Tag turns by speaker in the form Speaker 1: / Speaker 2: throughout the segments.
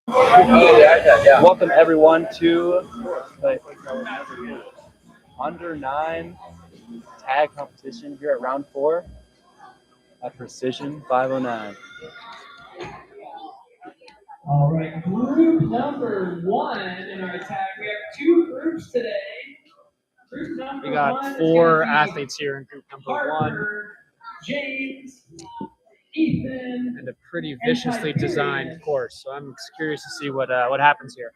Speaker 1: Welcome everyone to the under 9 tag competition here at round 4 at Precision 509.
Speaker 2: All right, group number 1 in our tag. We have 2 groups today.
Speaker 3: We got 4 athletes here in group number 1.
Speaker 2: James, Ethan,
Speaker 3: and a pretty viciously designed course. So I'm curious to see what happens here.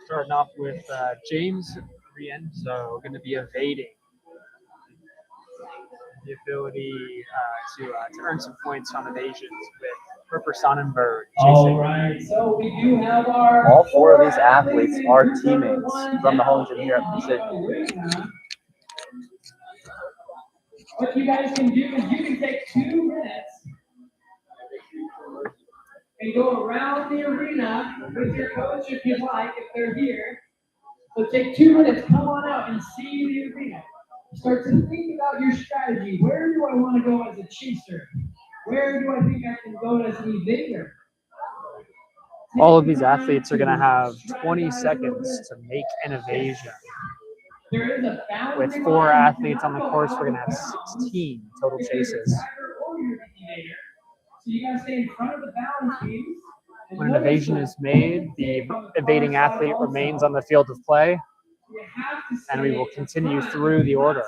Speaker 3: Starting off with James Rienzo, going to be evading. The ability to earn some points on evasions with Herper Sonnenberg chasing.
Speaker 2: All right, so we do have our
Speaker 1: All 4 of these athletes are teammates from the home gym here at Precision.
Speaker 2: What you guys can do is you can take 2 minutes and go around the arena with your coach if you'd like, if they're here. So take 2 minutes, come on out and see the arena. Start to think about your strategy. Where do I want to go as a chaser? Where do I think I can go as an evader?
Speaker 3: All of these athletes are going to have 20 seconds to make an evasion. With 4 athletes on the course, we're going to have 16 total chases.
Speaker 2: So you guys stay in front of the balance beams.
Speaker 3: When an evasion is made, the evading athlete remains on the field of play, and we will continue through the order.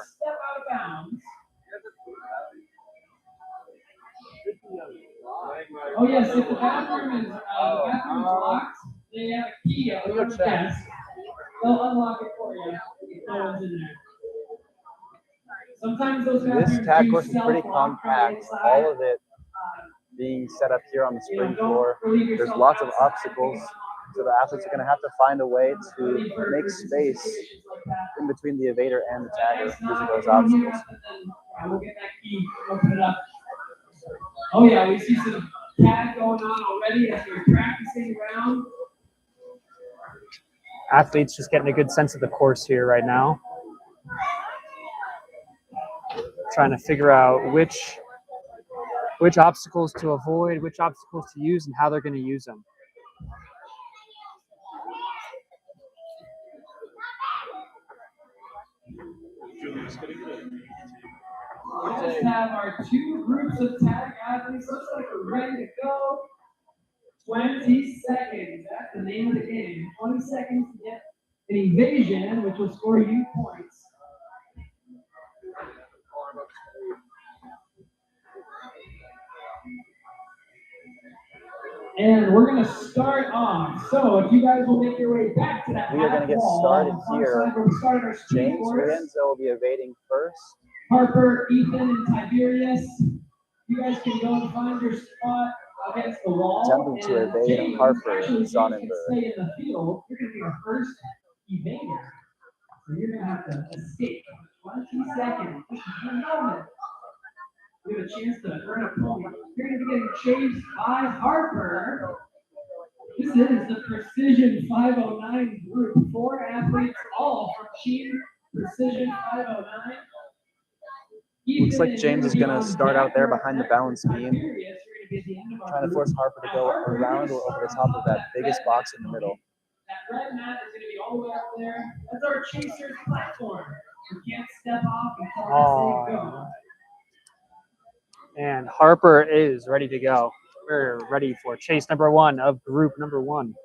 Speaker 2: Oh yes, if the bathroom is locked, they have a key on your desk. They'll unlock it for you if no one's in there. Sometimes those
Speaker 1: This tag course is pretty compact. All of it being set up here on the spring floor. There's lots of obstacles, so the athletes are going to have to find a way to make space in between the evader and the tagger using those obstacles.
Speaker 2: We'll get that key, open it up. Oh yeah, we see some tag going on already as we're practicing around.
Speaker 3: Athletes just getting a good sense of the course here right now. Trying to figure out which obstacles to avoid, which obstacles to use, and how they're going to use them.
Speaker 2: Let's have our 2 groups of tag athletes. Looks like we're ready to go. 20 seconds. That's the name of the game. 20 seconds to get an evasion, which will score you points. And we're going to start off. So if you guys will make your way back to that
Speaker 1: we are going to get started here. James Rienzo will be evading first.
Speaker 2: Harper, Ethan, and Tiberius. You guys can go and find your spot against the wall.
Speaker 1: Attempting to evade Harper and Sonnenberg.
Speaker 2: Stay in the field. You're going to be our first evader. So you're going to have to escape. 20 seconds. Just one moment. You have a chance to earn a point. You're going to be getting chased by Harper. This is the Precision 509 group. 4 athletes, all from Team Precision 509.
Speaker 1: Looks like James is going to start out there behind the balance beam, trying to force Harper to go around or over the top of that biggest box in the middle.
Speaker 2: That red mat is going to be all the way up there. That's our chaser's platform. You can't step off until I say go.
Speaker 3: And Harper is ready to go. We're ready for chase number 1 of group number 1.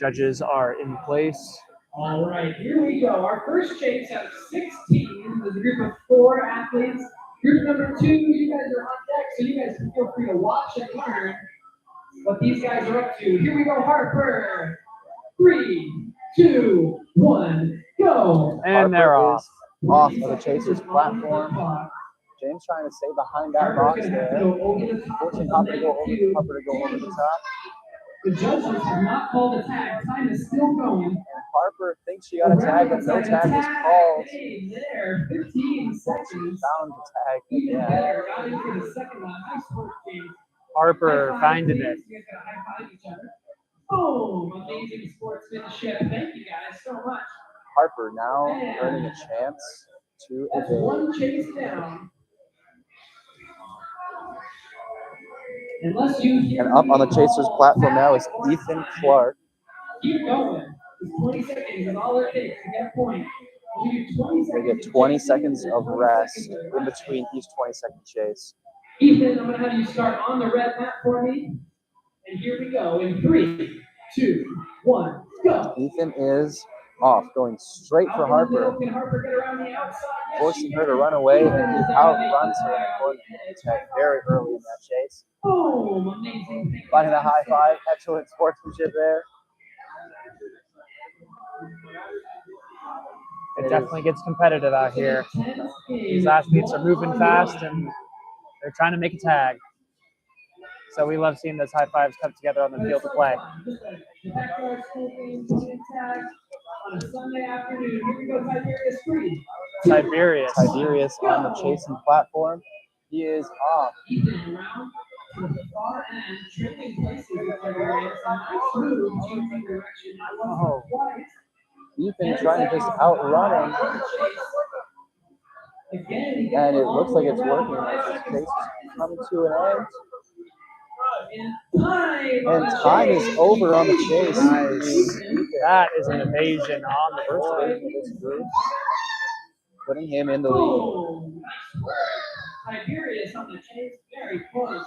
Speaker 3: Judges are in place.
Speaker 2: All right, here we go. Our first chase out of 16 is a group of 4 athletes. Group number 2, you guys are on deck, so you guys can feel free to watch and learn what these guys are up to. Here we go, Harper. 3, 2, 1, go.
Speaker 3: And
Speaker 1: Harper
Speaker 3: they're off.
Speaker 1: Off of the chaser's platform. James trying to stay behind that box there. Forcing Harper to go over the top.
Speaker 2: The judges have not called a tag. Time is still going.
Speaker 1: Harper thinks she got a tag, but no tag was called.
Speaker 2: Hey, there, 15 seconds.
Speaker 1: Found the tag
Speaker 2: Even
Speaker 1: again.
Speaker 2: better, got into the second one. Nice work, James.
Speaker 3: Harper
Speaker 2: High five,
Speaker 3: finding
Speaker 2: please.
Speaker 3: it.
Speaker 2: You guys gotta high five each other. Boom! Amazing sportsmanship. Thank you guys so much.
Speaker 1: Harper now earning a chance to
Speaker 2: That's
Speaker 1: evade.
Speaker 2: one chase down. Unless you hear
Speaker 1: And up on the
Speaker 2: me
Speaker 1: Chasers
Speaker 2: call
Speaker 1: platform now
Speaker 2: tag
Speaker 1: is
Speaker 2: or
Speaker 1: Ethan
Speaker 2: time,
Speaker 1: Clark.
Speaker 2: keep going. It's 20 seconds is all it takes to get a point. We do 20
Speaker 1: They
Speaker 2: seconds.
Speaker 1: get 20 seconds
Speaker 2: and
Speaker 1: of
Speaker 2: 20
Speaker 1: rest
Speaker 2: seconds of
Speaker 1: in
Speaker 2: rest.
Speaker 1: between each 20-second chase.
Speaker 2: Ethan, I'm going to have you start on the red mat for me. And here we go in 3, 2, 1, go.
Speaker 1: Ethan is off, going straight for
Speaker 2: Out in the
Speaker 1: Harper,
Speaker 2: middle, can Harper get around the outside? Yes,
Speaker 1: forcing
Speaker 2: she
Speaker 1: her to
Speaker 2: can.
Speaker 1: run away, and
Speaker 2: Ethan
Speaker 1: he
Speaker 2: is there to make
Speaker 1: outruns
Speaker 2: the
Speaker 1: her
Speaker 2: tag
Speaker 1: for
Speaker 2: on
Speaker 1: the
Speaker 2: the edge.
Speaker 1: tag very early in that chase.
Speaker 2: Boom, amazing. Thank you
Speaker 1: Finding a
Speaker 2: guys
Speaker 1: high
Speaker 2: so much.
Speaker 1: five, excellent sportsmanship there.
Speaker 3: It definitely gets competitive out here. These athletes are moving fast and they're trying to make a tag. So we love seeing those high fives come together on the field of play.
Speaker 2: The backyard school game, playing tag on a Sunday afternoon. Here we go, Tiberius Free.
Speaker 3: Tiberius.
Speaker 1: Tiberius on the chasing platform. He is off.
Speaker 2: Ethan around to the far end, trading places with Tiberius. And nice move, changing direction. Not once, but twice.
Speaker 1: Ethan trying to just outrun him, and it looks like it's working as this chase is coming to an end. And time is over on the chase.
Speaker 3: Nice. That is an evasion on the
Speaker 1: First
Speaker 3: board.
Speaker 1: evasion of this group, putting him in the lead.
Speaker 2: Tiberius on the chase, very close.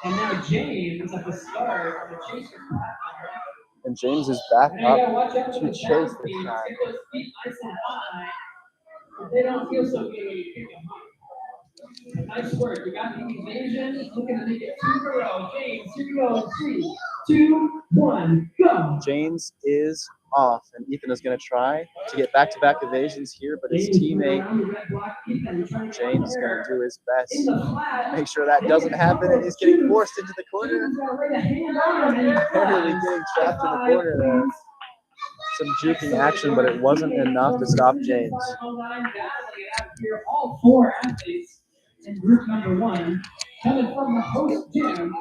Speaker 2: And now James at the start on the chaser platform.
Speaker 1: And James is back
Speaker 2: And you gotta
Speaker 1: up
Speaker 2: watch out
Speaker 1: to
Speaker 2: for the
Speaker 1: chase
Speaker 2: back
Speaker 1: this
Speaker 2: feet.
Speaker 1: time.
Speaker 2: Get those feet nice and high. But they don't feel so good when you pick them up. Nice work. You got the evasion. Looking to make it 2 in a row. James, here we go. 3, 2, 1, go.
Speaker 1: James is off, and Ethan is going to try to get back-to-back evasions here, but his teammate James is going to do his best to make sure that doesn't happen, and he's getting forced into the corner. Barely getting trapped in the corner there. Some juking action, but it wasn't enough to stop James.
Speaker 2: All 4 athletes in group number 1 coming from the host gym.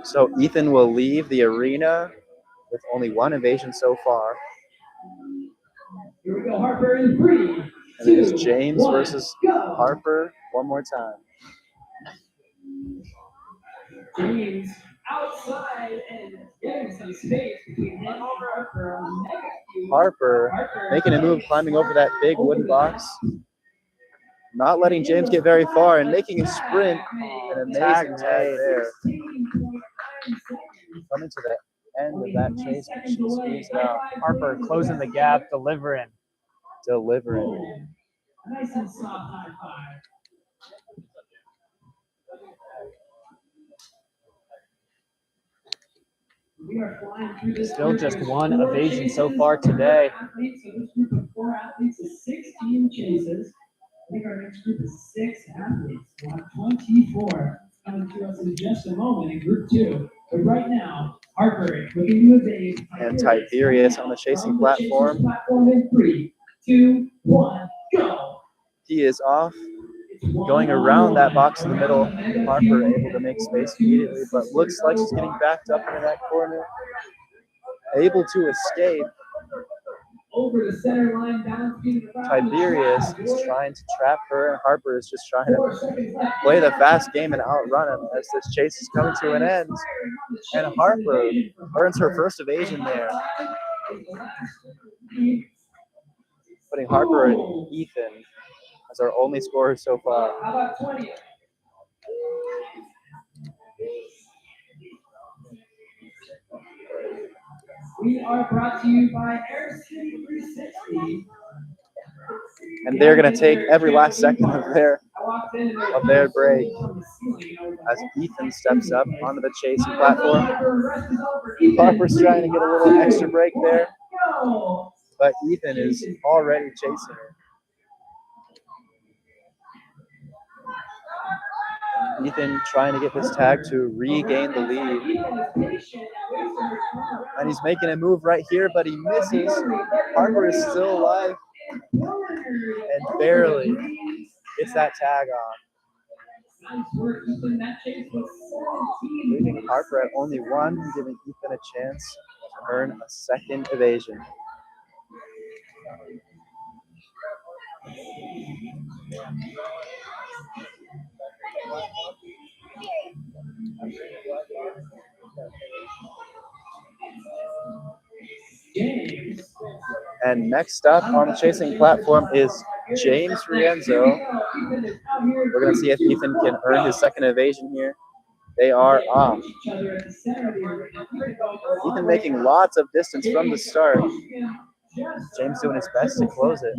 Speaker 1: So Ethan will leave the arena with only 1 evasion so far.
Speaker 2: Here we go, Harper in 3,
Speaker 1: And it is
Speaker 2: 2,
Speaker 1: James
Speaker 2: 1,
Speaker 1: versus
Speaker 2: go.
Speaker 1: Harper one more time.
Speaker 2: James outside and getting some space between him and Harper on the negative.
Speaker 1: Harper making a move, climbing over that big wooden box. Not letting James get very far and making a sprint. An amazing tag there. Coming to the end of that chase, she squeezed it out.
Speaker 3: Harper closing the gap, delivering.
Speaker 1: Delivering.
Speaker 2: Nice and soft high five. We are flying through this.
Speaker 3: Still just 1 evasion so far today.
Speaker 2: So this group of 4 athletes is 16 chases. I think our next group is 6 athletes. We'll have 24 coming to us in just a moment in group 2. But right now, Harper looking to evade.
Speaker 1: And Tiberius on the chasing platform.
Speaker 2: Platform in 3, 2, 1, go.
Speaker 1: He is off. Going around that box in the middle, Harper able to make space immediately, but looks like she's getting backed up into that corner. Able to escape.
Speaker 2: Over the center line, down
Speaker 1: Tiberius is trying to trap her, and Harper is just trying to play the fast game and outrun him as this chase is coming to an end. And Harper earns her first evasion there, putting Harper and Ethan as our only scorers so far.
Speaker 2: How about 20? We are brought to you by Air City 360.
Speaker 1: And they're going to take every last second of their of their break as Ethan steps up onto the chasing platform. Harper's trying to get a little extra break there, but Ethan is already chasing her. Ethan trying to get this tag to regain the lead. And he's making a move right here, but he misses. Harper is still alive and barely gets that tag on. Leaving Harper at only one, giving Ethan a chance to earn a second evasion. And next up on the chasing platform is James Rienzo. We're going to see if Ethan can earn his second evasion here. They are off. Ethan making lots of distance from the start. James doing his best to close it.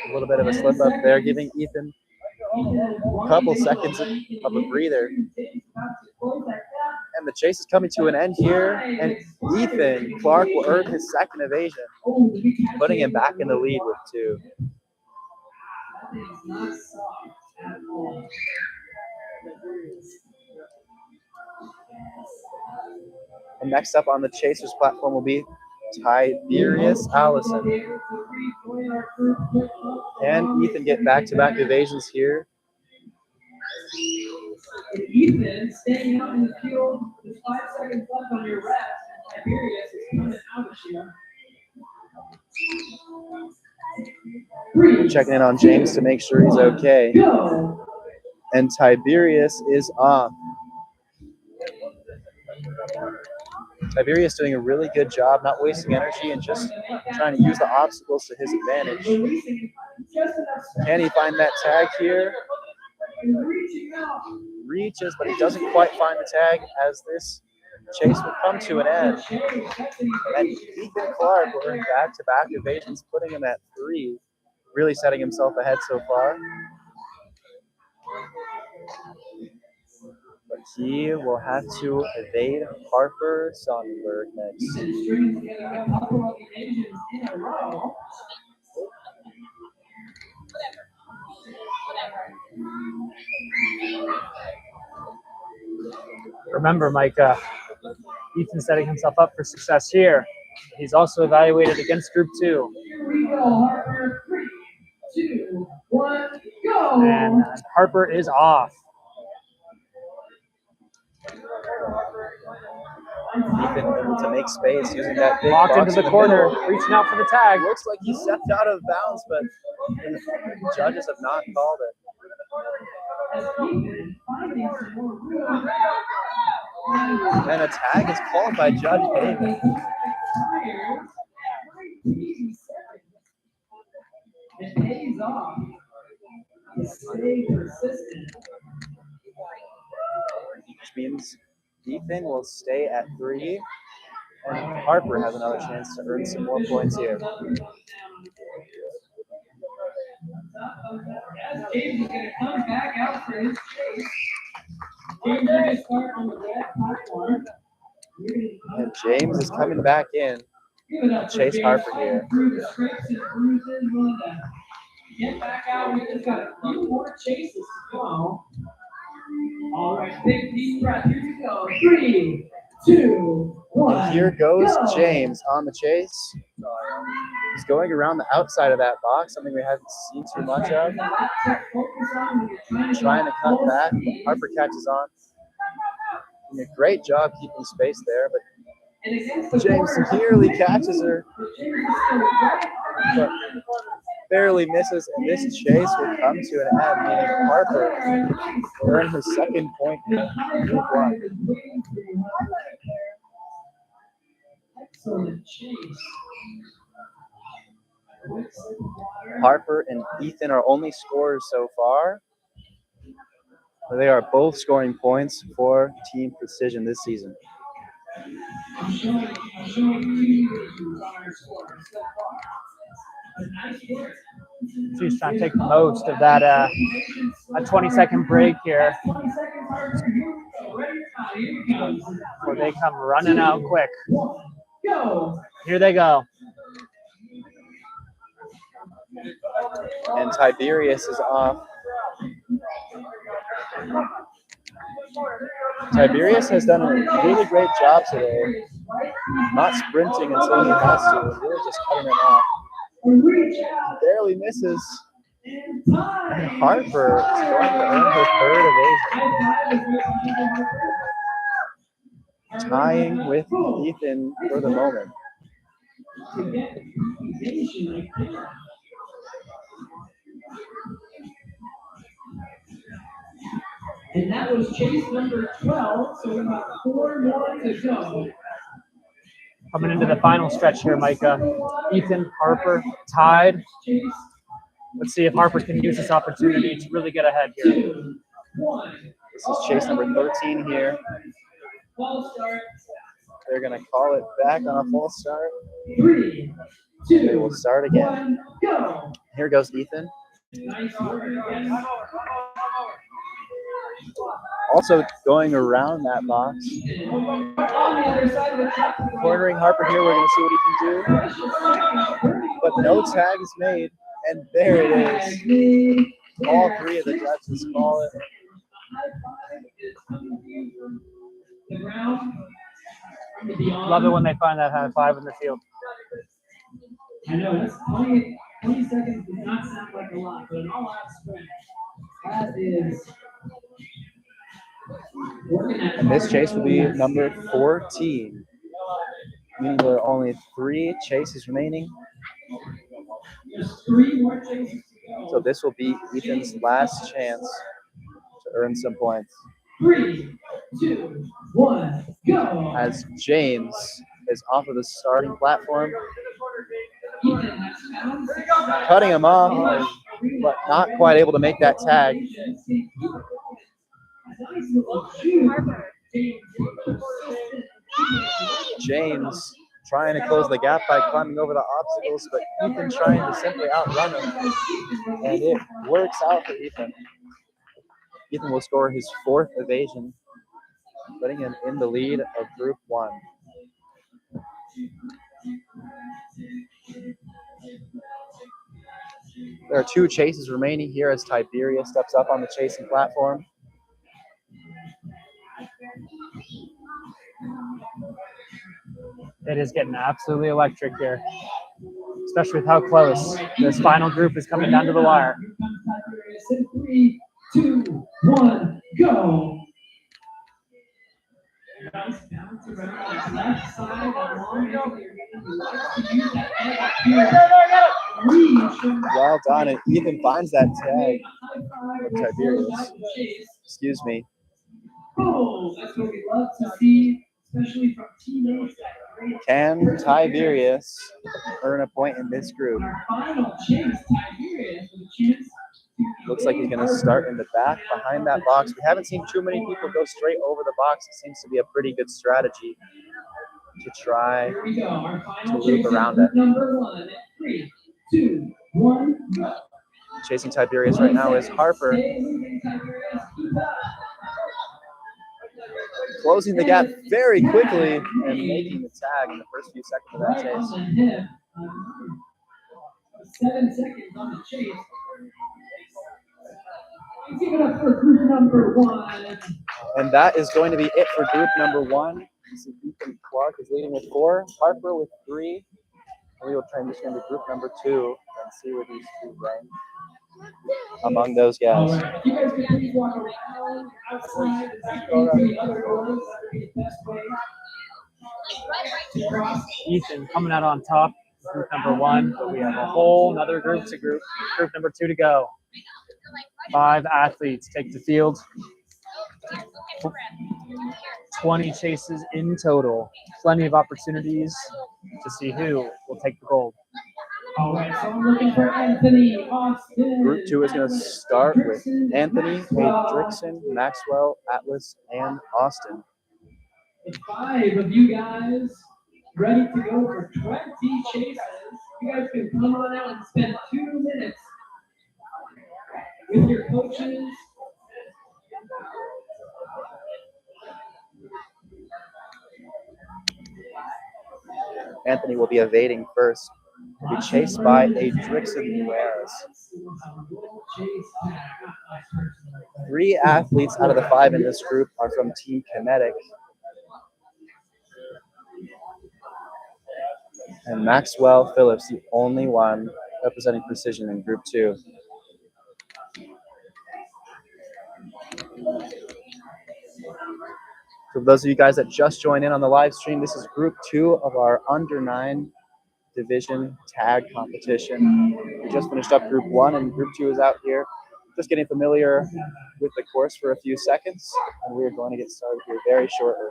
Speaker 1: A little bit of a slip up there, giving Ethan a couple seconds of a breather. And the chase is coming to an end here, and Ethan Clark will earn his second evasion, putting him back in the lead with 2. And next up on the chasers platform will be Tiberius Allison. And Ethan get back-to-back evasions here.
Speaker 2: Ethan staying out in the field with 5 seconds left on your rest, and Tiberius is coming out of here.
Speaker 1: Checking in on James to make sure he's okay. And Tiberius is off. Tiberius doing a really good job, not wasting energy and just trying to use the obstacles to his advantage. Can he find that tag here? Reaches, but he doesn't quite find the tag as this chase will come to an end. And Ethan Clark will earn back-to-back evasions, putting him at 3, really setting himself ahead so far. But he will have to evade Harper Sonnenberg next.
Speaker 3: Remember, Micah, Ethan's setting himself up for success here. He's also evaluated against Group 2.
Speaker 2: Here we go, Harper. 3, 2, 1, go!
Speaker 3: And Harper is off.
Speaker 1: Ethan able to make space using that big
Speaker 3: Walked
Speaker 1: box
Speaker 3: into the
Speaker 1: in
Speaker 3: corner,
Speaker 1: middle.
Speaker 3: reaching out for the tag.
Speaker 1: Looks like he stepped out of bounds, but the judges have not called it. And a tag is called by Judge Haven.
Speaker 2: It pays off. Stay persistent.
Speaker 1: Which means Ethan will stay at 3, and Harper has another chance to earn some more points here.
Speaker 2: James is going to come back out for his chase. James is going to start on the red platform.
Speaker 1: And James is coming back in to chase Harper here.
Speaker 2: Get back out. We just got a few more chases to go. All right, big deep breath. Here we go. 3, 2, 1.
Speaker 1: And here goes
Speaker 2: go.
Speaker 1: James on the chase. He's going around the outside of that box, something we haven't seen too much of. Trying to cut back. Harper catches on. Doing a great job keeping space there, but James nearly catches her, but barely misses, and this chase will come to an end, meaning Harper earned her second point in Group 1.
Speaker 2: Excellent chase.
Speaker 1: Harper and Ethan are only scorers so far. They are both scoring points for Team Precision this season.
Speaker 2: I'm showing you our scores so far. A nice work
Speaker 3: So he's trying to take the most of that a 20-second break here before they come running out quick. Here they go.
Speaker 1: And Tiberius is off. Tiberius has done a really great job today, not sprinting until he has to, and really just cutting it off. Barely misses. And Harper is going to earn her third evasion. Tying with Ethan for the moment.
Speaker 2: And that was chase number 12, so we got 4 more to go.
Speaker 3: Coming into the final stretch here, Micah. Ethan, Harper, tied. Let's see if Harper can use this opportunity to really get ahead here.
Speaker 1: This is chase number 13 here. They're going to call it back on a false start.
Speaker 2: 3, 2,
Speaker 1: they will start again.
Speaker 2: 1, go.
Speaker 1: Here goes Ethan. Also going around that box. Cornering Harper here, we're going to see what he can do. But no tag is made, and there it is. All 3 of the judges call it.
Speaker 3: Love it when they find that high five in the field.
Speaker 2: I know, that's 20 seconds does not sound like a lot, but in all aspects, that is.
Speaker 1: And this chase will be number 14, meaning there are only 3 chases remaining.
Speaker 2: There's 3 more chases to go.
Speaker 1: So this will be Ethan's last chance to earn some points.
Speaker 2: 3, 2, 1, go.
Speaker 1: As James is off of the starting platform, cutting him off, but not quite able to make that tag. James trying to close the gap by climbing over the obstacles, but Ethan trying to simply outrun him. And it works out for Ethan. Ethan will score his 4th evasion, putting him in the lead of Group 1. There are 2 chases remaining here as Tiberius steps up on the chasing platform.
Speaker 3: It is getting absolutely electric here, especially with how close this final group is coming down to the wire.
Speaker 2: 3, 2, 1, go.
Speaker 1: Well done, and Ethan finds that tag. Tiberius. Excuse me.
Speaker 2: Oh, that's what we love to see, especially from teammates.
Speaker 1: Can Tiberius earn a point in this group?
Speaker 2: Our final chase, Tiberius, with a chance.
Speaker 1: Looks like he's going to start in the back behind that box. We haven't seen too many people go straight over the box. It seems to be a pretty good strategy to try to loop around it.
Speaker 2: Number 1, 3, 2, 1, go.
Speaker 1: Chasing Tiberius right now is Harper. Closing the gap very quickly and making the tag in the first few seconds of that chase.
Speaker 2: 7 seconds on the chase. Give it up for group number 1.
Speaker 1: And that is going to be it for group number 1. So Ethan Clark is leading with 4, Harper with 3. We will transition to group number 2 and see where these 2 rank among those guys.
Speaker 2: Right. You guys can please walk around outside the other doors. That would be the best way to cross.
Speaker 3: Ethan coming out on top, group number 1, but we have a whole another group number 2 to go. 5 athletes take the field. 20 chases in total. Plenty of opportunities to see who will take the gold.
Speaker 2: All right, so I'm looking for Anthony, Austin.
Speaker 1: Group 2 is going to start with Anthony, Drickson, Maxwell, Atlas, and Austin.
Speaker 2: The 5 of you guys ready to go for 20 chases. You guys can come on out and spend 2 minutes with your coaches.
Speaker 1: Anthony will be evading first. Will be chased by a Drixon Luares. 3 athletes out of the 5 in this group are from Team Kinetic. And Maxwell Phillips, the only one representing Precision in Group 2. For those of you guys that just joined in on the live stream, this is Group 2 of our Under 9 Division tag competition. We just finished up Group 1 and Group 2 is out here. Just getting familiar with the course for a few seconds, and we're going to get started here very shortly.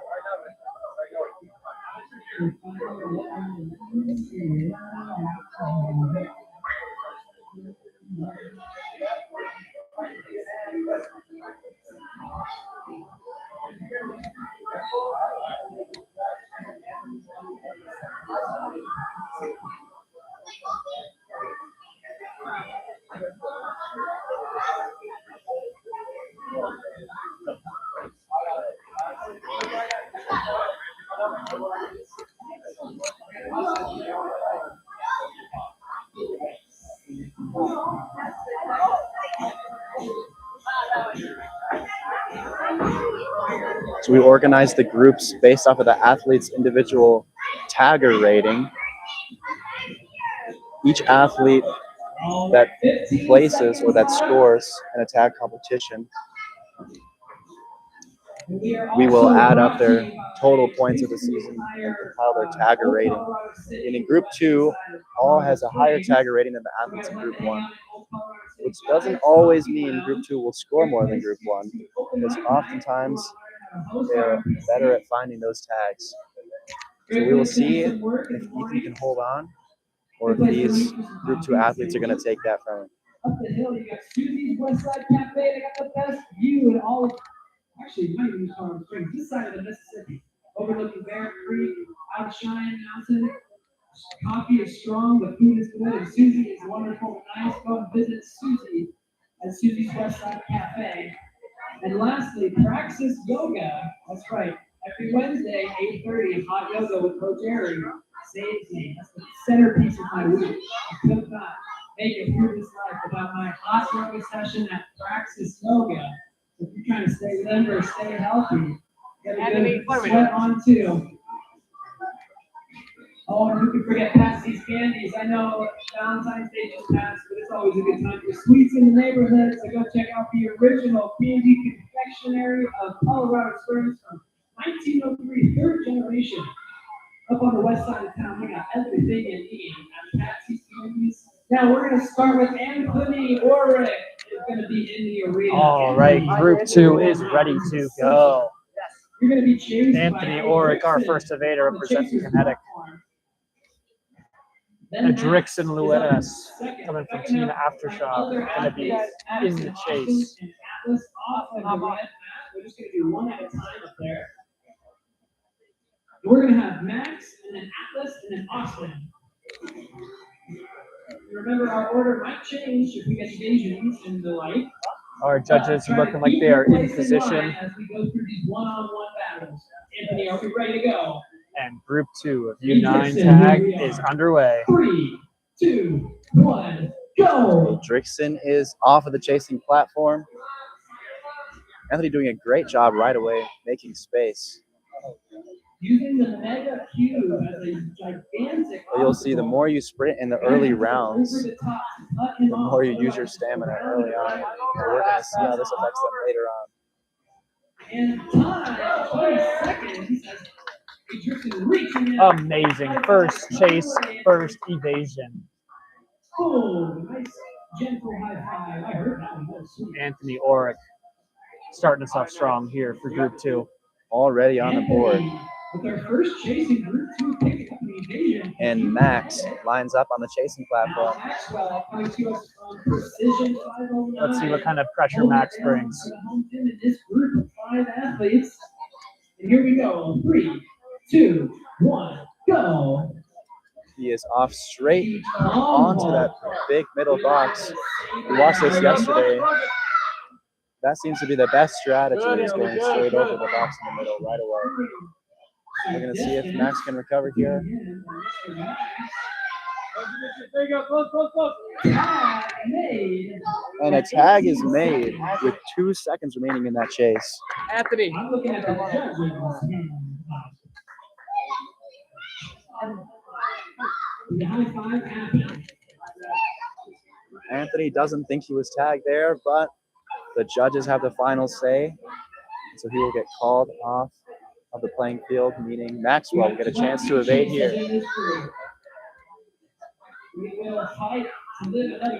Speaker 1: So we organized the groups based off of the athlete's individual tagger rating. Each athlete that places or that scores in a tag competition, we will add up their total points of the season and compile their tagger rating. And in Group 2, all has a higher tagger rating than the athletes in Group 1, which doesn't always mean Group 2 will score more than Group 1, because oftentimes they're better at finding those tags. So we will see if Ethan can hold on, or if these Group 2 athletes are going to take that from him.
Speaker 2: Up the hill, you got Susie's Westside Cafe. They got the best view in all of, actually, not even Colorado Springs, this side of the Mississippi, overlooking Bear Creek, Outshine Mountain. Coffee is strong, the food is good, and Susie is wonderful and nice. Go and visit Susie at Susie's Westside Cafe. And lastly, Praxis Yoga. That's right. Every Wednesday, 8:30, hot yoga with Coach Jerry. Saves me. That's the centerpiece of my week. I could not make it through this life without my hot yoga session at Praxis Yoga. If you're trying to stay limber, stay healthy, get a good sweat on too. Oh, and who could forget Patsy's Candies? I know Valentine's Day just passed, but it's always a good time for sweets in the neighborhood. So go check out the original candy confectionery of Colorado Springs from 1903, third generation. Up on the west side of town, we got everything you need at Patsy's Candies. Now we're going to start with Anthony Orrick. Is going to be in the arena.
Speaker 3: All right, Group 2 is ready to go.
Speaker 2: You're going to be chased
Speaker 3: Anthony Orrick, our first evader, representing Kinetic. And Drixon Lueras, coming from Team Aftershock, going to be in the chase.
Speaker 2: We're just going to do one at a time up there. We're going to have Max, and then Atlas, and then Austin. Remember, our order might change if we get evasions in the light.
Speaker 3: Our judges are looking like they are in position.
Speaker 2: As we go through these one-on-one battles. Anthony, are we ready to go?
Speaker 3: And Group 2 of U9 tag is underway.
Speaker 2: 3, 2, 1, go!
Speaker 1: Drixon is off of the chasing platform. Anthony doing a great job right away, making space.
Speaker 2: Using the mega cube as a gigantic.
Speaker 1: But you'll see the more you sprint in the early rounds, the more you use your stamina early on. So we're going to see how this affects them later on.
Speaker 2: And time, 20 seconds.
Speaker 3: Amazing. First chase, first evasion.
Speaker 2: Oh, nice gentle high five. I heard that one.
Speaker 3: Anthony Orrick starting us off strong here for Group 2.
Speaker 1: Already on the board.
Speaker 2: With our first chasing Group 2 pick up the evasion.
Speaker 1: And Max lines up on the chasing platform.
Speaker 3: Let's see what kind of pressure Max brings.
Speaker 2: In this group of 5 athletes. And here we go. 3, 2, 1, go.
Speaker 1: He is off straight onto that big middle box. We watched this yesterday. That seems to be the best strategy, is going straight over the box in the middle right away. We're going to see if Max can recover here. And a tag is made with 2 seconds remaining in that chase.
Speaker 3: Anthony.
Speaker 1: Anthony doesn't think he was tagged there, but the judges have the final say. So he will get called off of the playing field, meaning Maxwell will get a chance to evade here.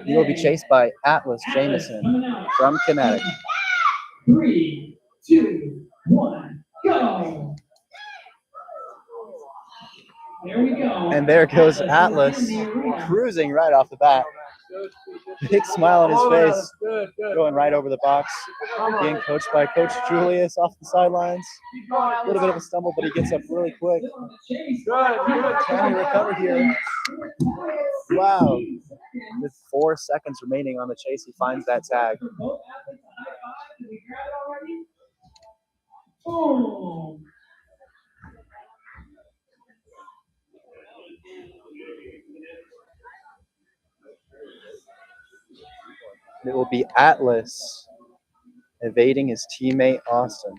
Speaker 1: He will be chased by Atlas Jameson from Kinetic.
Speaker 2: 3, 2, 1, go! There we go.
Speaker 1: And there goes Atlas, cruising right off the bat. Big smile on his face, going right over the box. Being coached by Coach Julius off the sidelines. A little bit of a stumble, but he gets up really quick. Can he recover here? Wow. With 4 seconds remaining on the chase, he finds that tag. It will be Atlas evading his teammate Austin.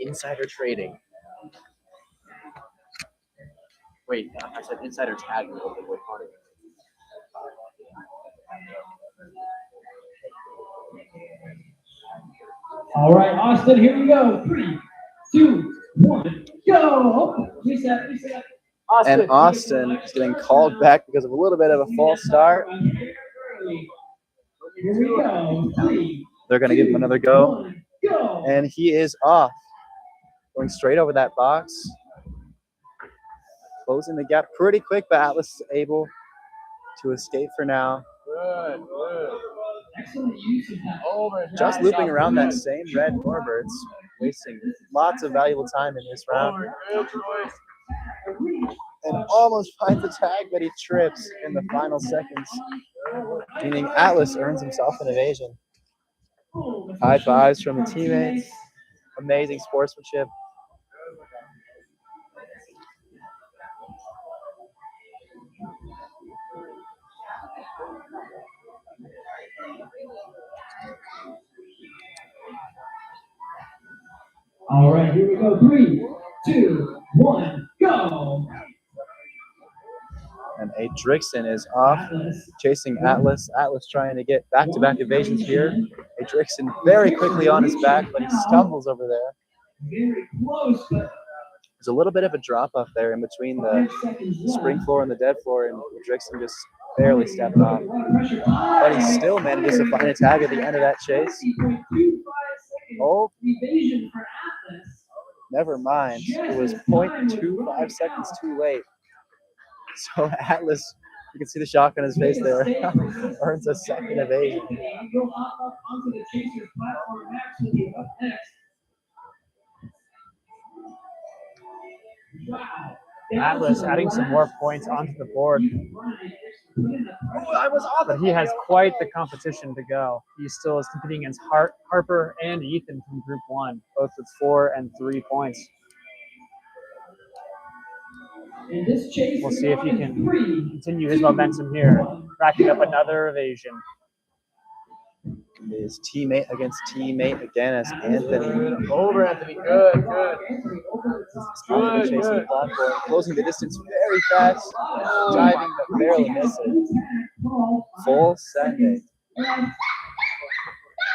Speaker 4: Insider trading. Wait, I said insider tagging a little bit more funny.
Speaker 2: All right, Austin, here we go. 3, 2, 1, go! Reset.
Speaker 1: And Austin is getting called back because of a little bit of a false start.
Speaker 2: Here we go. 3,
Speaker 1: They're going to give him another go.
Speaker 2: 1, go!
Speaker 1: And he is off. Going straight over that box. Closing the gap pretty quick, but Atlas is able to escape for now.
Speaker 2: Excellent use of that.
Speaker 1: Just looping around that same red Warbirds, wasting lots of valuable time in this round. And almost finds the tag, but he trips in the final seconds, meaning Atlas earns himself an evasion. High fives from the teammates. Amazing sportsmanship.
Speaker 2: All right, here we go. 3, 2, 1, go!
Speaker 1: And a Drixon is off, chasing Atlas. Atlas trying to get back-to-back evasions here. A Drixon very quickly on his back, but he stumbles over there.
Speaker 2: Very close, but
Speaker 1: There's a little bit of a drop-off there in between the spring floor and the dead floor, and Drixon just barely stepped off. But he still manages to find a tag at the end of that chase. Oh,
Speaker 2: evasion for Atlas.
Speaker 1: never mind. It was 0.25 seconds too late. So Atlas, you can see the shock on his face there, earns a second evasion.
Speaker 2: You'll hop up onto the Chasers platform. Max will be up next. Wow.
Speaker 3: Atlas adding some more points onto the board.
Speaker 1: I was off.
Speaker 3: But he has quite the competition to go. He still is competing against Harper and Ethan from Group 1, both with 4 and 3 points. We'll see if he can continue his momentum here, racking up another evasion.
Speaker 1: His teammate against teammate again as Anthony.
Speaker 4: Over, Anthony. Good.
Speaker 1: On the chasing platform, closing the distance very fast, diving but barely missing. Full sending.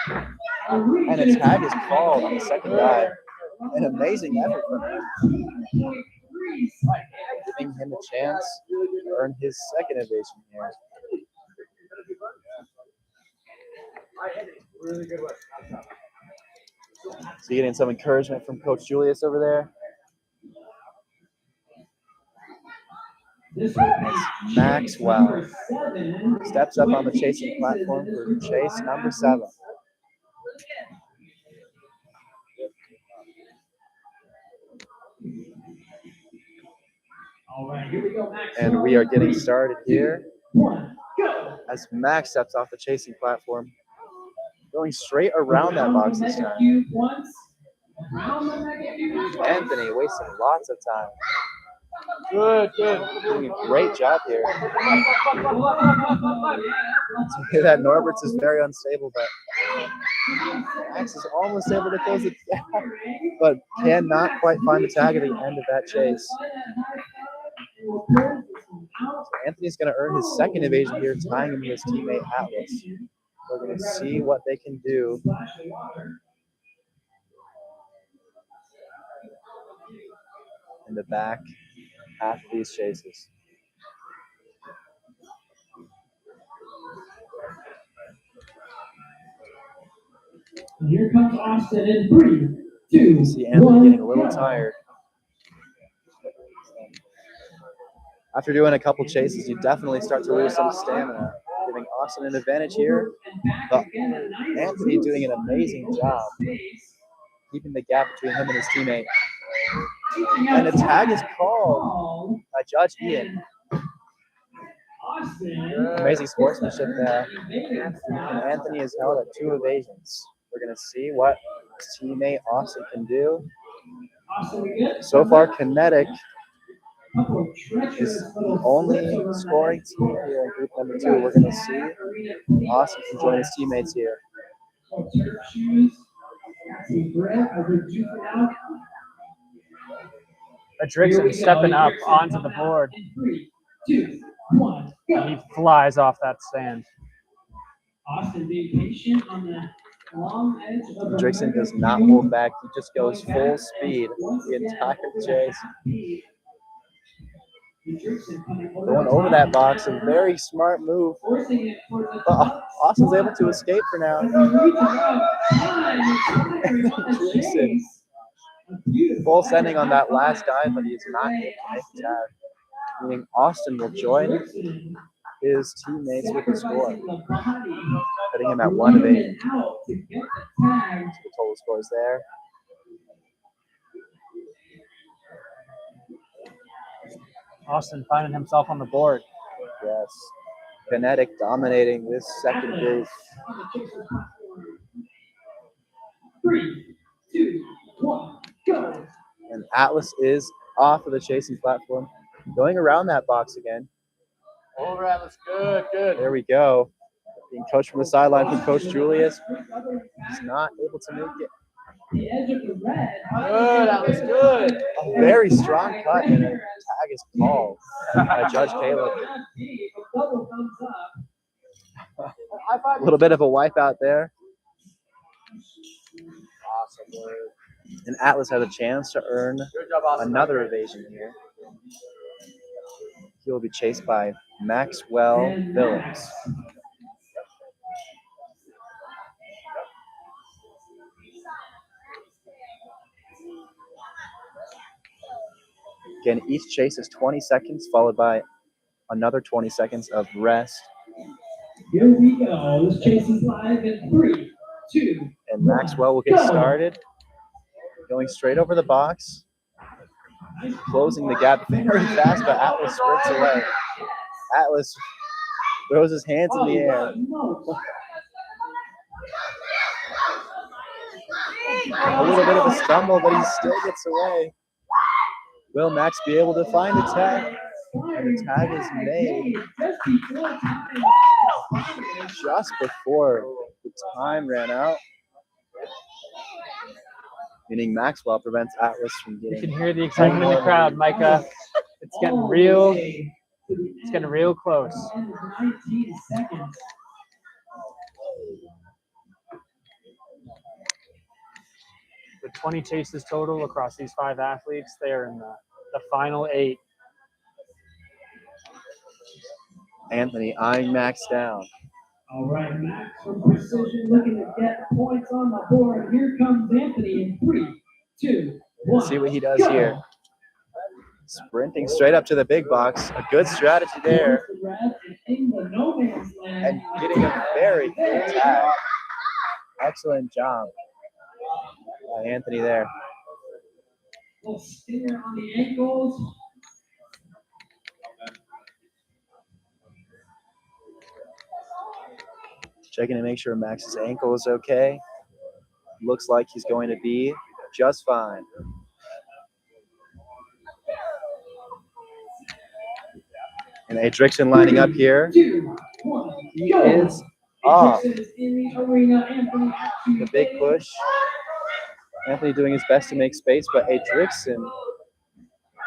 Speaker 1: And a tag is called on the second dive. An amazing effort from him. Giving him a chance to earn his second evasion here. So getting some encouragement from Coach Julius over there. Maxwell steps up on the chasing platform for chase number 7.
Speaker 2: All right, here we go, Max.
Speaker 1: And we are getting started here
Speaker 2: One, go.
Speaker 1: as Max steps off the chasing platform, going straight around that box this time. Anthony wasting lots of time. Good. Doing a great job here. That Norbert's is very unstable, but Max is almost able to close it down, but cannot quite find the tag at the end of that chase. So Anthony's going to earn his second evasion here, tying him to his teammate Atlas. We're going to see what they can do. In the back half of these chases.
Speaker 2: Here comes Austin in 3, 2,
Speaker 1: See Anthony getting a little tired. After doing a couple chases, you definitely start to lose some stamina, giving Austin an advantage here. But Anthony doing an amazing job keeping the gap between him and his teammate. And a tag is called by Judge Ian. Amazing sportsmanship there. And Anthony is held at 2 evasions. We're going to see what his teammate Austin can do. So far, Kinetic is the only scoring team here in group number 2. We're going to see Austin can join his teammates here.
Speaker 3: Adrickson stepping up onto the board.
Speaker 2: 3, 2, 1.
Speaker 3: He flies off that stand.
Speaker 2: Austin being patient on the long edge of the
Speaker 1: Adrickson does not hold back. He just goes full speed the entire chase. Going over that box, a very smart move. But Austin's able to escape for now. Adrickson full sending on that last dive, but he is not able to make the tag. Meaning Austin will join his teammates with the score, putting him at 1 evasion. So the total score is there.
Speaker 3: Austin finding himself on the board.
Speaker 1: Yes. Kinetic dominating this second group.
Speaker 2: 3, 2, 1, go.
Speaker 1: And Atlas is off of the chasing platform, going around that box again.
Speaker 4: Over Atlas, good.
Speaker 1: There we go. Being coached from the sideline from Coach Julius. He's not able to make it.
Speaker 2: The edge of the red.
Speaker 4: Good, Atlas, good.
Speaker 1: A very strong cut, and a tag is called by Judge Caleb. A little bit of a wipeout there.
Speaker 4: Awesome work.
Speaker 1: And Atlas has a chance to earn
Speaker 4: Good job, Austin.
Speaker 1: another evasion here. He will be chased by Maxwell Phillips. Again, each chase is 20 seconds, followed by another 20 seconds of rest.
Speaker 2: Here we go. This chase is live in 3, 2.
Speaker 1: And Maxwell will get started. Going straight over the box. Closing the gap very fast, but Atlas sprints away. Atlas throws his hands in the air. A little bit of a stumble, but he still gets away. Will Max be able to find the tag? And the tag is made just before the time ran out. Meaning Maxwell prevents Atlas from
Speaker 3: You
Speaker 1: getting.
Speaker 3: can hear the excitement in the crowd, Micah. It's getting real. It's getting real close.
Speaker 2: 19 seconds.
Speaker 3: With 20 chases total across these 5 athletes, they are in the final 8.
Speaker 1: Anthony eyeing Max down.
Speaker 2: All right, Max from Precision looking to get points on the board. Here comes Anthony in 3, 2, 1.
Speaker 1: See what he does here. Sprinting straight up to the big box. A good strategy there. And getting a very good tag. Excellent job by Anthony there.
Speaker 2: Little stinger on the ankles.
Speaker 1: Checking to make sure Max's ankle is okay. Looks like he's going to be just fine. And Adrickson lining up here. He is off. The big push. Anthony doing his best to make space, but Adrickson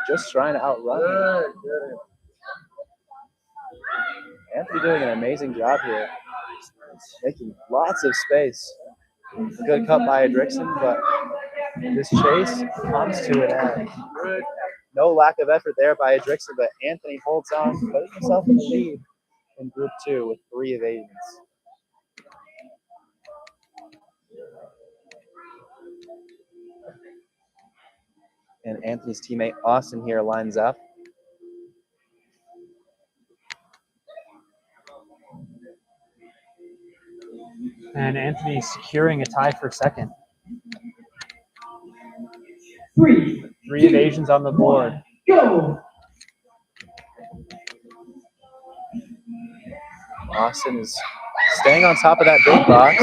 Speaker 1: just trying to outrun him. Anthony doing an amazing job here. Making lots of space. Good cut by Adrickson, but this chase comes to an end. No lack of effort there by Adrickson, but Anthony holds on, putting himself in the lead in Group 2 with 3 evasions. And Anthony's teammate Austin here lines up.
Speaker 3: And Anthony securing a tie for second.
Speaker 2: 3
Speaker 3: evasions on the board.
Speaker 2: Go.
Speaker 1: Austin is staying on top of that big box.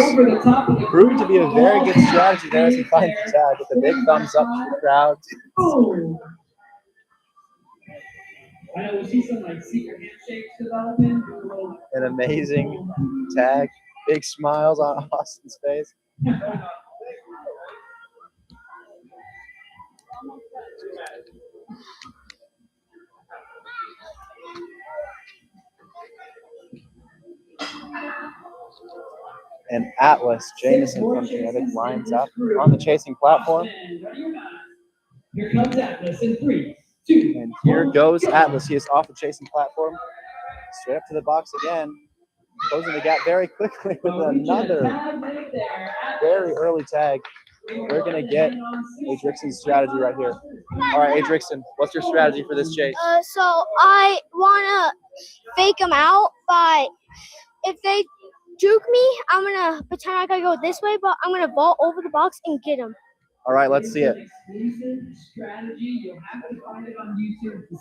Speaker 1: Proving to be a very good strategy there as he finds the tag with a big thumbs up to the crowd.
Speaker 2: Oh. I know we see some like secret handshakes developing.
Speaker 1: An amazing tag. Big smiles on Austin's face. And Atlas Jameson from Kinetic lines up on the chasing platform.
Speaker 2: Here comes Atlas in 3, 2.
Speaker 1: And here goes Atlas. He is off the chasing platform. Straight up to the box again. Closing the gap very quickly with another very early tag. We're going to get Adrickson's strategy right here. All right, Adrickson, what's your strategy for this chase?
Speaker 5: So I want to fake them out by, if they juke me, I'm going to pretend like I go this way, but I'm going to vault over the box and get them.
Speaker 1: All right, let's see it.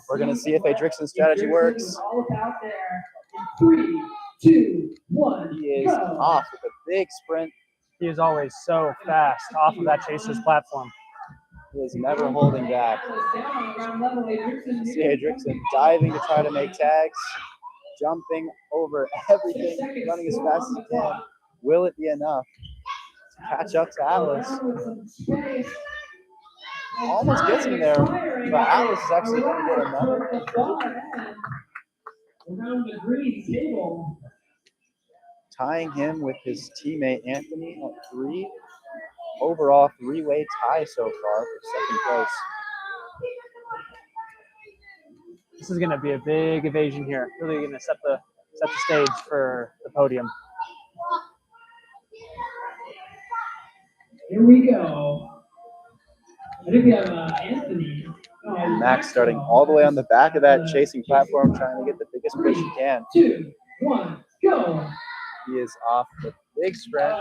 Speaker 1: We're going to see if Adrickson's strategy works.
Speaker 2: 3, 2, 1.
Speaker 1: He is off with a big sprint.
Speaker 3: He is always so fast off of that chaser's platform.
Speaker 1: He is never holding back. See Adrickson diving to try to make tags, jumping over everything, running as fast as he can. Will it be enough to catch up to Atlas? Almost gets him there, but Atlas is actually going to get another. Tying him with his teammate Anthony at 3. Overall, 3-way tie so far for second place.
Speaker 3: This is going to be a big evasion here. Really going to set the stage for the podium.
Speaker 2: Here we go. I think we have Anthony.
Speaker 1: And Max starting all the way on the back of that chasing platform, trying to get the biggest push he can.
Speaker 2: 2, 1, go.
Speaker 1: He is off the big sprint.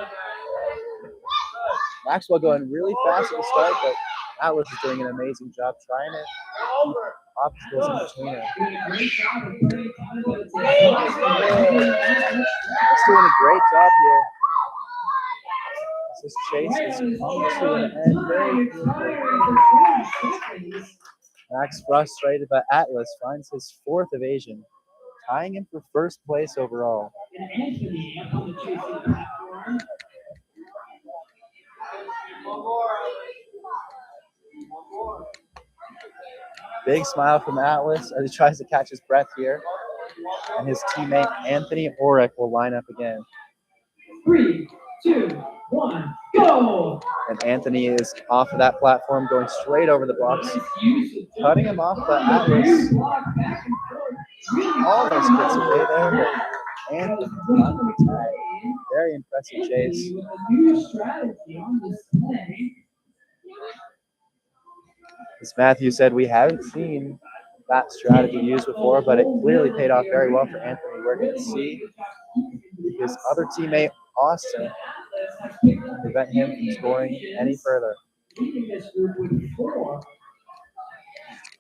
Speaker 1: Maxwell going really fast at the start, but Atlas is doing an amazing job trying to keep obstacles in between it. He's doing a great job here. This chase is coming to an end very quickly. Max frustrated, but Atlas finds his 4th evasion, tying him for first place overall. Big smile from Atlas as he tries to catch his breath here. And his teammate Anthony Orek will line up again.
Speaker 2: 3, 2, 1, go!
Speaker 1: And Anthony is off of that platform, going straight over the box, cutting him off, but Atlas almost gets away there. Anthony on the tag. Very impressive chase. As Matthew said, we haven't seen that strategy used before, but it clearly paid off very well for Anthony. We're going to see his other teammate, Austin, prevent him from scoring any further.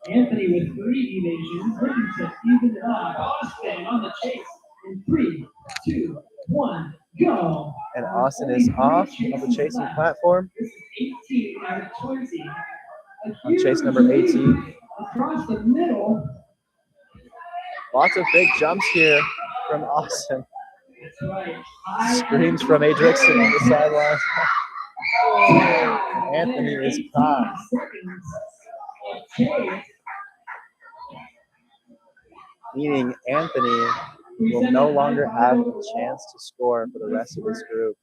Speaker 2: Anthony with 3 evasions, looking to even it up. Austin on the chase in 3, 2, 1, go.
Speaker 1: And Austin is off of the chasing platform
Speaker 2: This is 18 out of 20. A
Speaker 1: on chase
Speaker 2: huge
Speaker 1: number 18.
Speaker 2: lead across the middle.
Speaker 1: Lots of big jumps here from Austin.
Speaker 2: That's right.
Speaker 1: Screams from A. Drickson on the sidelines. Anthony is caught. Meaning Anthony will no longer have a chance to score for the rest of this group.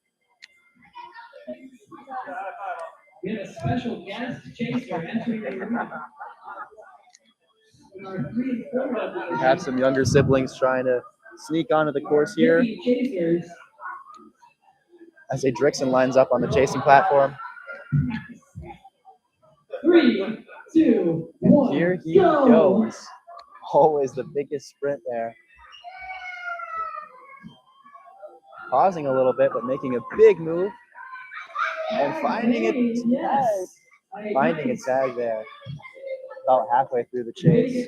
Speaker 2: We have a special guest chaser entering the arena.
Speaker 1: We have some younger siblings trying to sneak onto the course here as A. Drickson lines up on the chasing platform.
Speaker 2: 3, 2, 1.
Speaker 1: And here he goes. Always the biggest sprint there. Pausing a little bit, but making a big move. And finding a tag there. About halfway through the chase.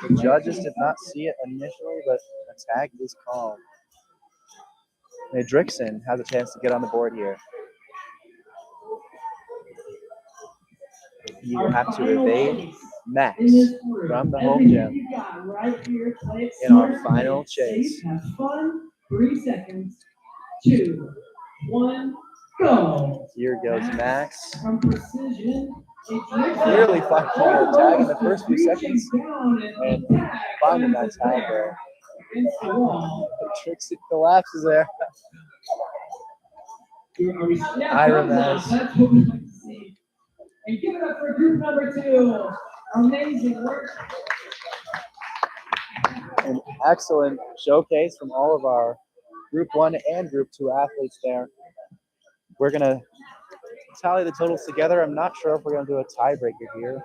Speaker 1: The judges did not see it initially, but the tag is called. And Drickson has a chance to get on the board here. He will have to evade Max from the home gym in our final chase.
Speaker 2: Have fun. 3 seconds. 2, 1, go.
Speaker 1: Here goes Max.
Speaker 2: From precision.
Speaker 1: Clearly finding a tag in the first few seconds and finding that tag there. Drickson collapses there. Iramez.
Speaker 2: That's what we like to see. And give it up for group number 2. Amazing work.
Speaker 1: An excellent showcase from all of our Group 1 and Group 2 athletes there. We're going to tally the totals together. I'm not sure if we're going to do a tiebreaker here.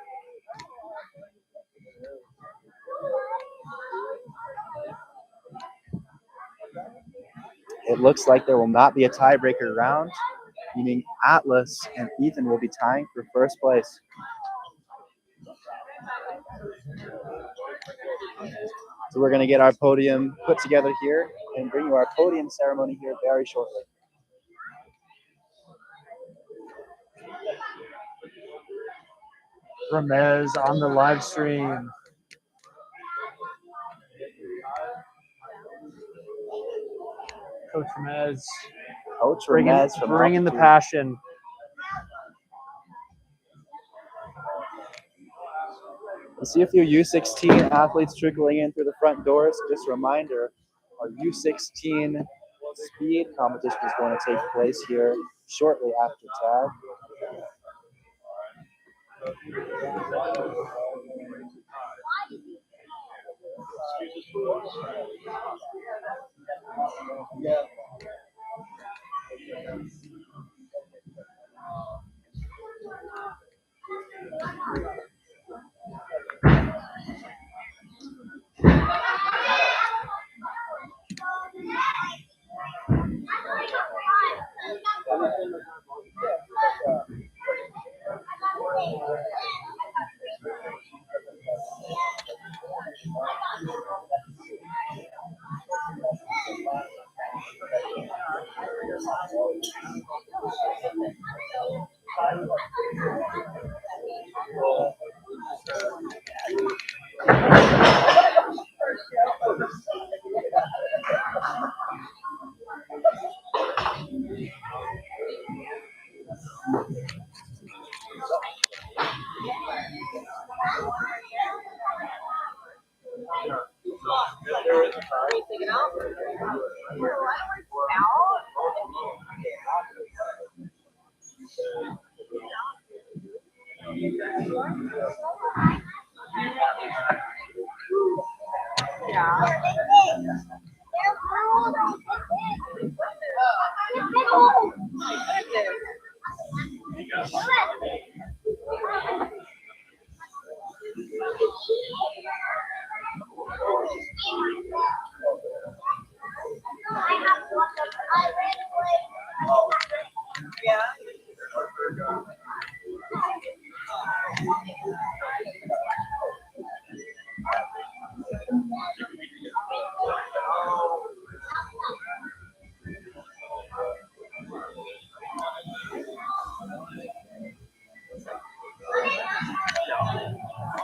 Speaker 1: It looks like there will not be a tiebreaker round, meaning Atlas and Ethan will be tying for first place. So we're going to get our podium put together here and bring you our podium ceremony here very shortly.
Speaker 3: Ramez on the live stream. Coach Ramez.
Speaker 1: Coach Ramez from
Speaker 3: bringing the
Speaker 1: altitude.
Speaker 3: passion.
Speaker 1: We see a few U16 athletes trickling in through the front doors. Just a reminder, our U16 speed competition is going to take place here shortly after tag.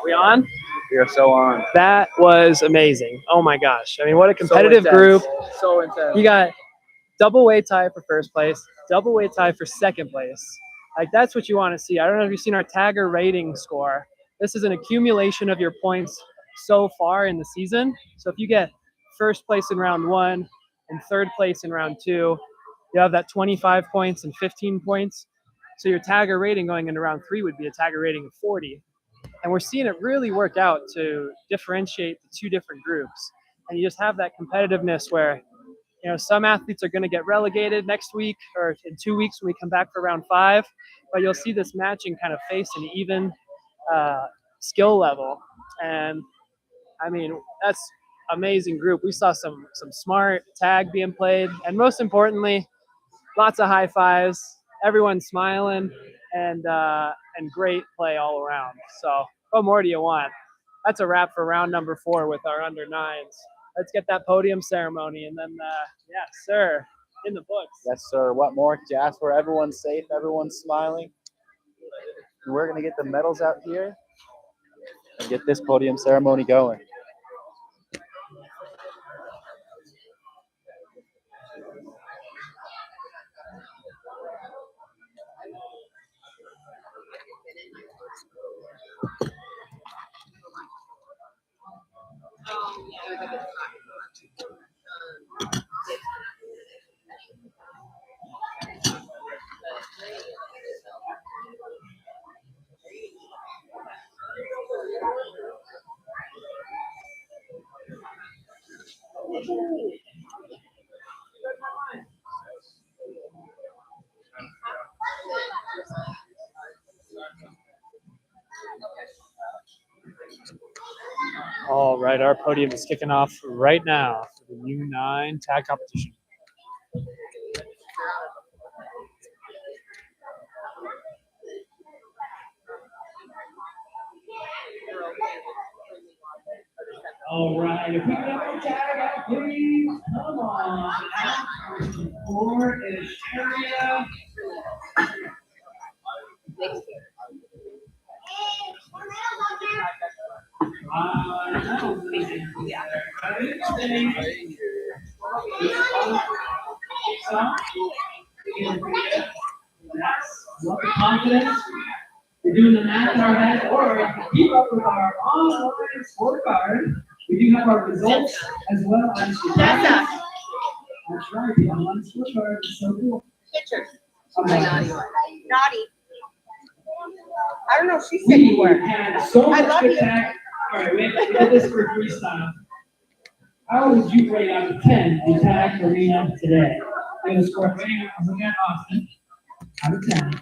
Speaker 3: We on?
Speaker 1: We are so on.
Speaker 3: That was amazing. Oh my gosh. I mean, what a
Speaker 1: So
Speaker 3: competitive
Speaker 1: intense.
Speaker 3: group.
Speaker 1: So intense.
Speaker 3: You got double weight tie for first place, double weight tie for second place. Like, that's what you want to see. I don't know if you've seen our tagger rating score. This is an accumulation of your points so far in the season. So if you get first place in round 1 and third place in round 2, you have that 25 points and 15 points. So your tagger rating going into round 3 would be a tagger rating of 40. And we're seeing it really work out to differentiate the two different groups. And you just have that competitiveness where, you know, some athletes are going to get relegated next week or in 2 weeks when we come back for round 5, but you'll see this matching kind of face an even skill level. And I mean, that's amazing group. We saw some smart tag being played, and most importantly, lots of high fives, everyone smiling, and great play all around. So what more do you want? That's a wrap for round number 4 with our under 9s. Let's get that podium ceremony, and then yes, sir, in the books.
Speaker 1: Yes, sir. What more could you ask for? Everyone's safe. Everyone's smiling. And we're going to get the medals out here and get this podium ceremony going.
Speaker 3: All right, our podium is kicking off right now for the U9 tag competition.
Speaker 2: All right, if we can have a tag out, please. Come on. For is area. Love the confidence. We're doing the math in our head, or if you keep up with our online scorecard, we do have our results as well as the That's right, the online scorecard is so cool.
Speaker 6: Pictures.
Speaker 2: Okay.
Speaker 6: Naughty. I don't know. She said you
Speaker 2: We
Speaker 6: were.
Speaker 2: had so
Speaker 6: I
Speaker 2: much
Speaker 6: love
Speaker 2: good
Speaker 6: you.
Speaker 2: tag. All right, we did this for freestyle. How would you rate out of 10 the tag arena today? I'm going to score a rating. I'm looking at Austin. Out of 10.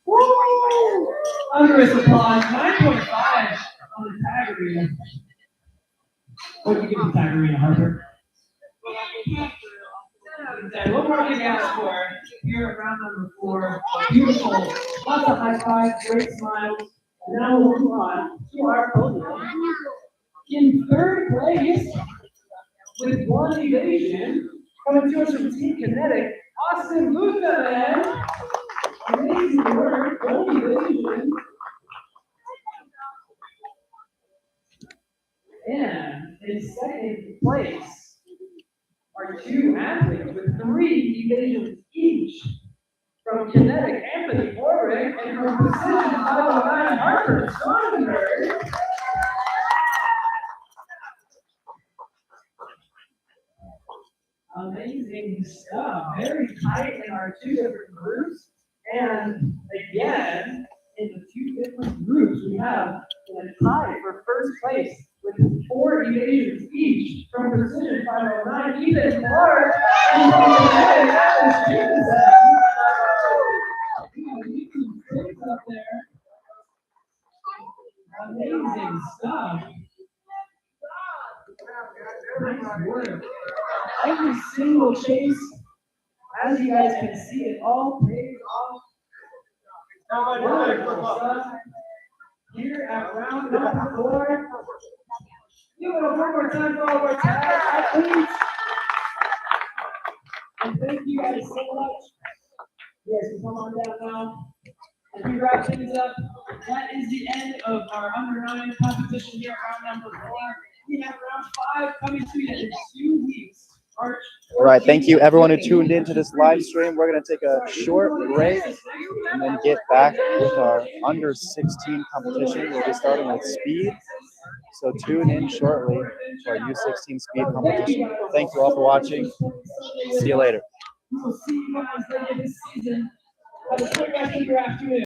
Speaker 2: Woo! Thunderous applause. 9.5 on the tag arena. What do you give the tag arena, Harper? What more can you ask for here at round number 4? Beautiful. Lots of high fives, great smiles. And now we'll move on to our podium. In third place, with 1 evasion, coming to us from Team Kinetic, Austin Luther. Amazing work, 1 evasion. And in second place are 2 athletes with 3 evasions each. From Kinetic, Anthony Orrick, and from Precision 509, Harper Sonnenberg. Amazing stuff. Very tight in our 2 different groups. And again, in the 2 different groups, we have a tie for first place with 4 evasions each from Precision 509, Ethan Clark, and from Kinetic, Alex Jacobson. Up there. Amazing stuff. Nice work. Every single chase, as you guys can see, it all pays off. Wonderful stuff. Here at round number 4. Give it up one more time for all of our tag athletes. And thank you guys so much. You guys can come on down now. As we wrap things up, That is the end of our under 9 competition here, round number 4. We have round 5 coming to you in 2 weeks. March
Speaker 1: All right, thank you
Speaker 2: 14th.
Speaker 1: everyone who tuned into this live stream. We're going to take a short break and then get back with our under 16 competition. We'll be starting with speed. So tune in shortly to our U16 speed competition. Thank you all for watching. See you later.
Speaker 2: We will see you guys later this season. Have a great rest of your afternoon.